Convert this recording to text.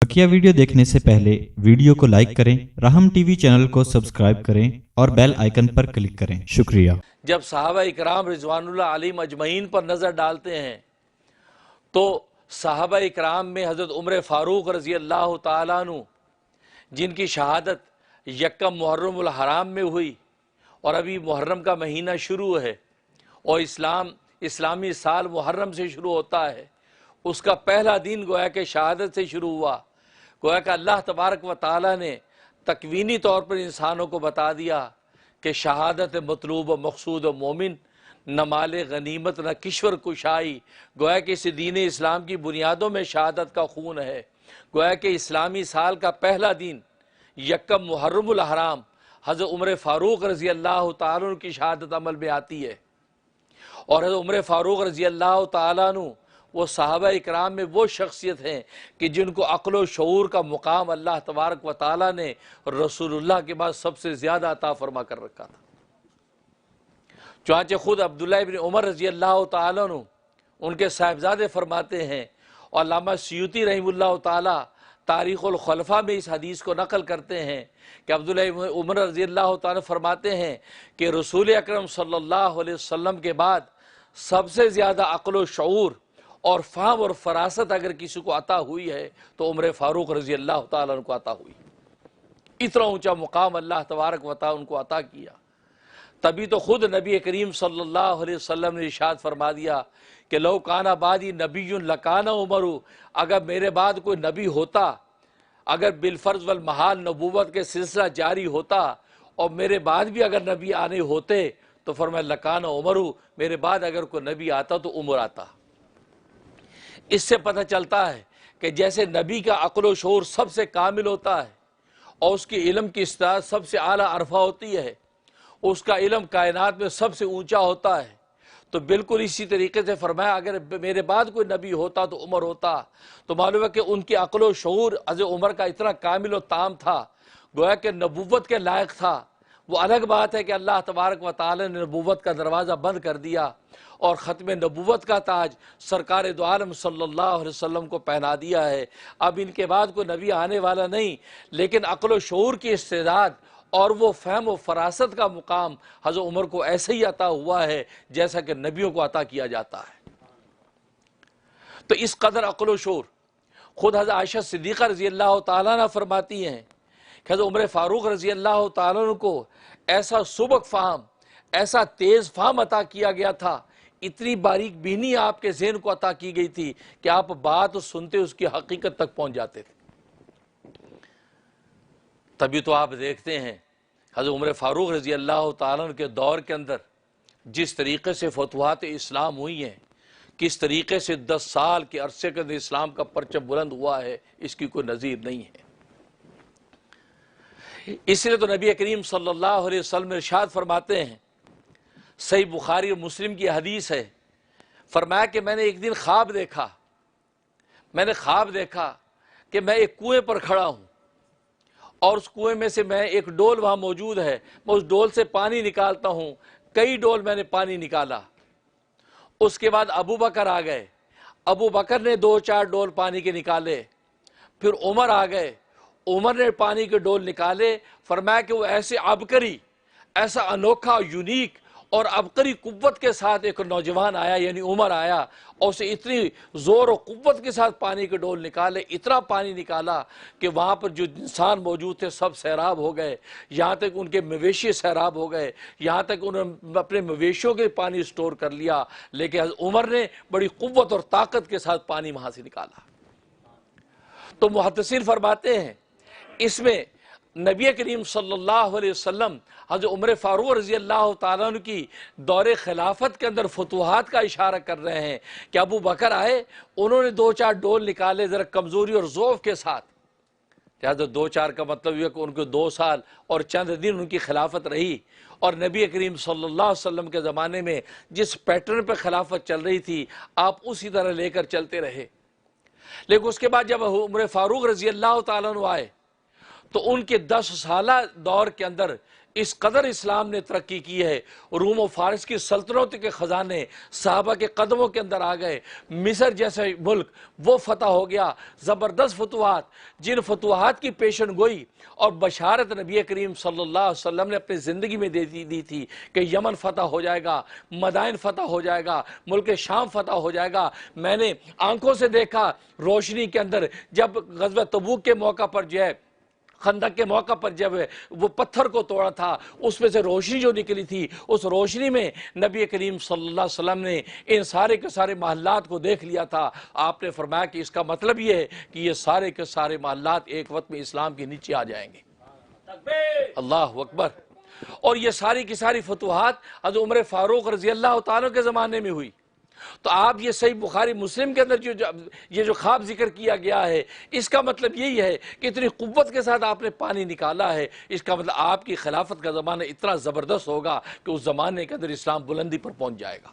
बकिया video देखने से पहले वीडियो को लाइक करें, राहम टीवी चैनल को सब्सक्राइब करें और बेल आइकन पर क्लिक करें। शुक्रिया। जब सहाबा इकराम रिजवानुल्लाह अलैहिम अजमईन पर नज़र डालते हैं तो सहाबा इकराम में हज़रत उमर फ़ारूक रज़ी अल्लाह ताला अन्हु जिनकी शहादत यक्कम मुहर्रमुल हराम में हुई और अभी मुहर्रम का महीना शुरू है और इस्लामी साल मुहर्रम से शुरू होता है, उसका पहला दिन गोया के शहादत से शुरू हुआ। गोया कि अल्लाह तबारक व ताला ने तकवीनी तौर पर इंसानों को बता दिया कि शहादत मतलूब मकसूद मोमिन, न माल गनीमत न किश्वर कुशाई। गोया कि इस दीन इस्लाम की बुनियादों में शहादत का खून है। गोया कि इस्लामी साल का पहला दिन यक्कम मुहर्रमुल हराम हज़रत उमर फ़ारूक रज़ी अल्लाह ताला अन्हु की शहादत अमल में आती है। और हज़रत उमर फ़ारूक रज़ी अल्लाह ताला अन्हु वो सहाबा इकराम में वो शख्सियत हैं कि जिनको अक्ल व शऊर का मुकाम अल्लाह तबारक व ताला ने रसूलुल्लाह के बाद सबसे ज़्यादा अता फरमा कर रखा था। चुनांचे खुद अब्दुल्लाह इब्न उमर रज़ी अल्लाह ताला अन्हु उनके साहिबजादे फरमाते हैं और अल्लामा सयूती रहमतुल्लाह ताला तारीख़ुल खुलफ़ा में इस हदीस को नकल करते हैं कि अब्दुल्लाह इब्न उमर रज़ी अल्लाह ताला फरमाते हैं कि रसूल अकरम सल्लल्लाहु अलैहि वसल्लम के बाद सबसे ज़्यादा अक्ल व शऊर और फ़हम और फ़रासत अगर किसी को अता हुई है तो उमर फ़ारूक रज़ी अल्लाह ताला अन्हु को अता हुई। इतना ऊंचा मुकाम अल्लाह तबारक व तआला उनको अता किया। तभी तो खुद नबी करीम सल्लल्लाहु अलैहि वसल्लम ने इरशाद फरमा दिया कि लौ काना बादी नबीयुन लकाना उमरु, अगर मेरे बाद कोई नबी होता, अगर बिलफ़र्ज़ वल महाल नबूवत के सिलसिला जारी होता और मेरे बाद भी अगर नबी आने होते तो फरमाया लकाना उमरु, मेरे बाद अगर कोई नबी आता तो उमर आता। इससे पता चलता है कि जैसे नबी का अक्ल व शऊर सबसे कामिल होता है और उसकी इल्म की इस्तात सबसे आला अरफा होती है, उसका इल्म कायनात में सबसे ऊंचा होता है, तो बिल्कुल इसी तरीके से फरमाया अगर मेरे बाद कोई नबी होता तो उमर होता। तो मालूम है कि उनकी अक्ल व शऊर हज़रत उमर का इतना कामिल व ताम था, गोया कि नबूवत के लायक था। वो अलग बात है कि अल्लाह तबारक व तआला ने नबूवत का दरवाज़ा बंद कर दिया और ख़त्म नबूवत का ताज सरकार दो आलम सल्लल्लाहु अलैहि वसल्लम को पहना दिया है। अब इनके बाद कोई नबी आने वाला नहीं, लेकिन अक्ल व शऊर की इस्तेदाद और वो फ़हम व फ़रासत का मुकाम हज़रत उमर को ऐसे ही अता हुआ है जैसा कि नबियों को अता किया जाता है। तो इस कदर अक्ल व शऊर खुद हज़रत आयशा सिद्दीक़ा रज़ी अल्लाह ताला अन्हा फरमाती हैं कि हज़रत उमर फ़ारूक रज़ी अल्लाह ताला अन्हु को ऐसा सुबक फ़हम, ऐसा तेज़ फ़हम अता किया गया था, इतनी बारीक बीनी आपके ज़हन को अता की गई थी कि आप बात सुनते उसकी हकीकत तक पहुँच जाते थे। तभी तो आप देखते हैं हज़रत उमर फ़ारूक रज़ी अल्लाह ताला अन्हु के दौर के अंदर जिस तरीके से फतवात इस्लाम हुई हैं, किस तरीके से 10 साल के अरसे के अंदर इस्लाम का परचम बुलंद हुआ है, इसकी कोई नज़ीर नहीं है। इसलिए तो नबी करीम सल्लल्लाहु अलैहि वसल्लम इरशाद फरमाते हैं, सही बुखारी और मुस्लिम की हदीस है, फरमाया कि मैंने एक दिन ख्वाब देखा कि मैं एक कुएं पर खड़ा हूँ और उस कुएं में से मैं एक डोल वहाँ मौजूद है, मैं उस डोल से पानी निकालता हूँ। कई डोल मैंने पानी निकाला। उसके बाद अबू बकर आ गए, अबू बकर ने 2-4 डोल पानी के निकाले। फिर उमर आ गए, उमर ने पानी के डोल निकाले। फरमाया कि वो ऐसे अबकरी, ऐसा अनोखा यूनिक और अबकरी कुव्वत के साथ एक नौजवान आया, यानी उमर आया, और उसे इतनी ज़ोर और कुव्वत के साथ पानी के डोल निकाले, इतना पानी निकाला कि वहाँ पर जो इंसान मौजूद थे सब सैराब हो गए, यहाँ तक उनके मवेशी सैराब हो गए, यहाँ तक उन्होंने अपने मवेशियों के पानी स्टोर कर लिया, लेकिन उमर ने बड़ी कुव्वत और ताकत के साथ पानी वहाँ से निकाला। तो मुहद्दिसीन फरमाते हैं इसमें नबी करीम सल्लल्लाहु अलैहि वसल्लम हज़रत उमर फ़ारूक रज़ी अल्लाह ताला अन्हु की दौरे खिलाफत के अंदर फतूहात का इशारा कर रहे हैं कि अबू बकर आए, उन्होंने 2-4 डोल निकाले ज़रा कमज़ोरी और ज़ौफ़ के साथ। लिहाजा 2-4 का मतलब यह कि उनको 2 साल और चंद दिन उनकी खिलाफत रही और नबी करीम सल्लल्लाहु अलैहि वसल्लम के ज़माने में जिस पैटर्न पर खिलाफत चल रही थी आप उसी तरह लेकर चलते रहे। लेकिन उसके बाद जब उमर फ़ारूक रज़ी अल्लाह ताला अन्हु आए तो उनके 10 साला दौर के अंदर اس قدر اسلام نے ترقی کی ہے، روم و فارس کی سلطنت کے خزانے صحابہ کے قدموں کے اندر آ گئے، مصر جیسے ملک وہ فتح ہو گیا، زبردست فتوحات، جن فتوحات کی پیشن گوئی اور بشارت نبی کریم صلی اللہ علیہ وسلم نے اپنی زندگی میں دی تھی کہ یمن فتح ہو جائے گا، مدائن فتح ہو جائے گا، ملک شام فتح ہو جائے گا۔ میں نے آنکھوں سے دیکھا روشنی کے اندر، جب غزوہ تبوک کے موقع پر جو ہے، خندق کے موقع پر جب وہ پتھر کو توڑا تھا، اس میں سے روشنی جو نکلی تھی، اس روشنی میں نبی کریم صلی اللہ علیہ وسلم نے ان سارے کے سارے محلات کو دیکھ لیا تھا۔ آپ نے فرمایا کہ اس کا مطلب یہ ہے کہ یہ سارے کے سارے محلات ایک وقت میں اسلام کے نیچے آ جائیں گے۔ اللہ اکبر۔ اور یہ ساری کی ساری فتوحات حضرت عمر فاروق رضی اللہ تعالیٰ کے زمانے میں ہوئی۔ تو آپ یہ صحیح بخاری مسلم کے اندر یہ جو خواب ذکر کیا گیا ہے، اس کا مطلب یہی ہے کہ اتنی قوت کے ساتھ آپ نے پانی نکالا ہے، اس کا مطلب آپ کی خلافت کا زمانہ اتنا زبردست ہوگا کہ اس زمانے کے اندر اسلام بلندی پر پہنچ جائے گا۔